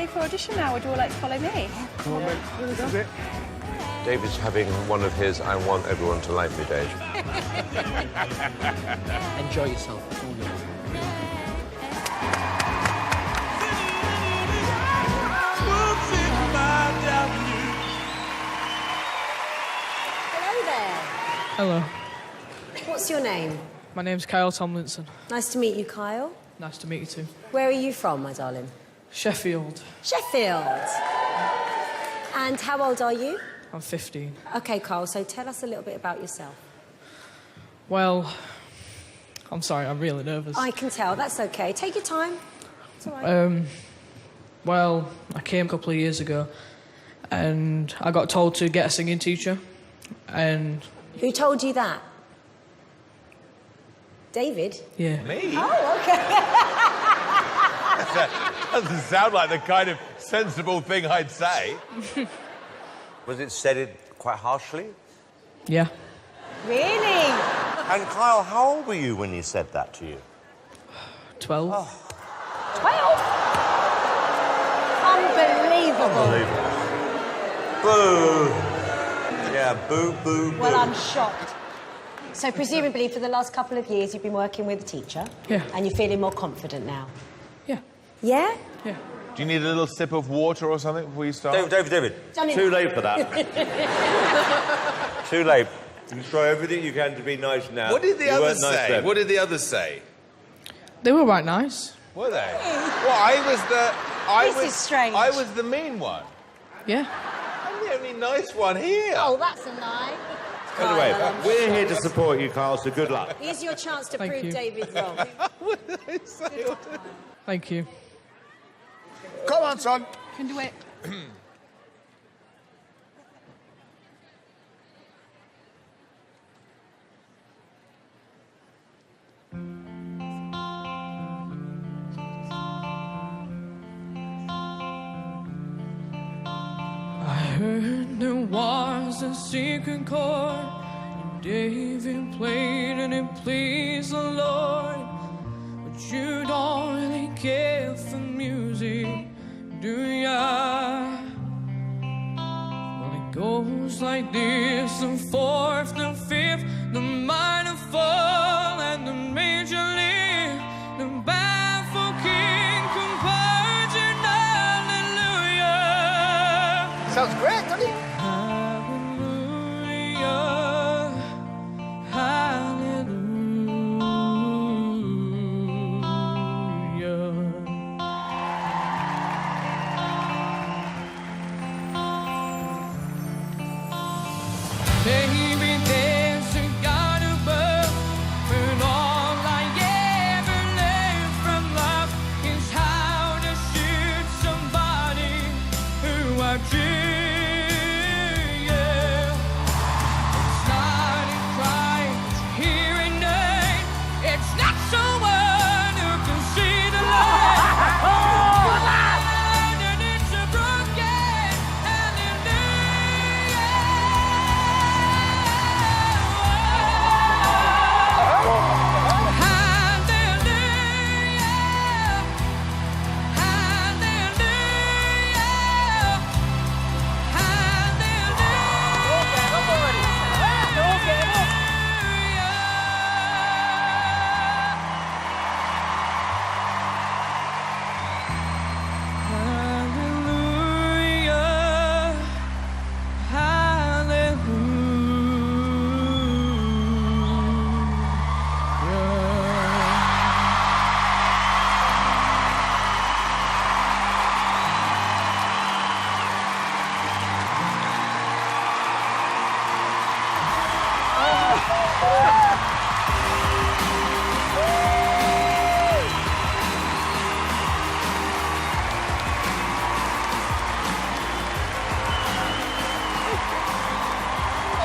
ready for audition now. Would you all like to follow me? Come on, then. This is it. David's having one of his I want everyone to like me days. Enjoy yourself. It's all yours. Hello there. Hello. What's your name? My name's Kyle Tomlinson. Nice to meet you, Kyle. Nice to meet you too. Where are you from, my darling? Sheffield. Sheffield. And how old are you? I'm 15. OK, Kyle, so tell us a little bit about yourself. Well, I'm sorry, I'm really nervous. I can tell. That's OK. Take your time. It's all right. Well, I came a couple of years ago and I got told to get a singing teacher and... Who told you that? David? Yeah. Me? Oh, OK. That doesn't sound like the kind of sensible thing I'd say. Was it said quite harshly? Yeah. Really? And Kyle, how old were you when he said that to you? 12. Oh. 12? Unbelievable. Boo. Yeah, boo, boo, boo. Well, I'm shocked. So presumably for the last couple of years you've been working with a teacher? Yeah. And you're feeling more confident now? Yeah. Yeah? Yeah. Do you need a little sip of water or something before you start? David. Too late for that. Too late. You try everything you can to be nice now. What did the others nice say? then. What did the others say? They were right nice. Were they? Well, This is strange. I was the mean one. Yeah. I'm the only nice one here. Oh, that's a lie. Anyway, we're here to support you, Kyle, so good luck. Here's your chance to Thank prove you. David wrong. What did I say? Thank you. Come on, son. Can do it. I heard there was a secret chord and David played and it pleased the Lord. But you don't really care for music, do ya? Well, it goes like this: the fourth, the fifth, the minor fall, and the major lift, the baffled king composing hallelujah. Sounds great, doesn't it? Hallelujah, hallelujah. Maybe there's a God above, but all I ever learned from love is how to shoot somebody who I dream.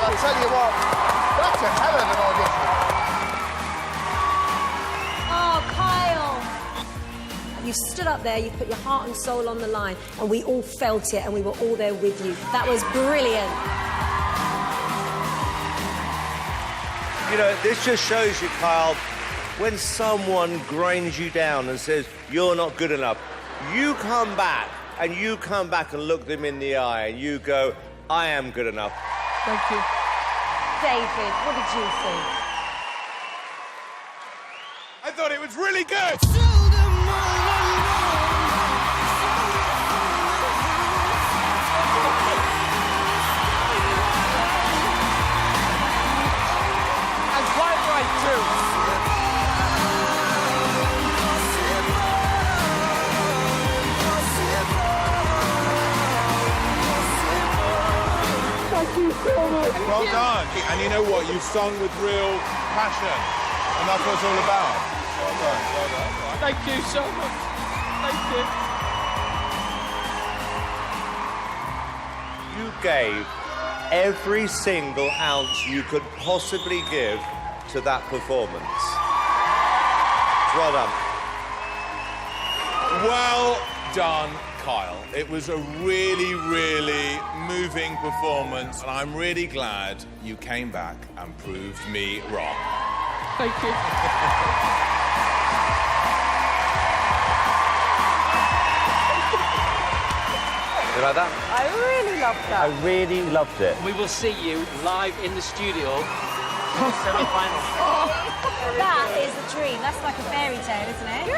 I'll tell you what, that's a hell of an audition. Oh, Kyle. You stood up there, you put your heart and soul on the line, and we all felt it, and we were all there with you. That was brilliant. You know, this just shows you, Kyle, when someone grinds you down and says, you're not good enough, you come back and you come back and look them in the eye and you go, I am good enough. Thank you. David, what did you think? I thought it was really good. And quite right too. Well done. And you know what? You've sung with real passion. And that's what it's all about. Well done. Well done. Thank you so much. Thank you. You gave every single ounce you could possibly give to that performance. Well done. Well done, Kyle. It was a really, really moving performance, and I'm really glad you came back and proved me wrong. Thank you. You like that? I really loved that. I really loved it. We will see you live in the studio for the semi-final. That is a dream. That's like a fairy tale, isn't it?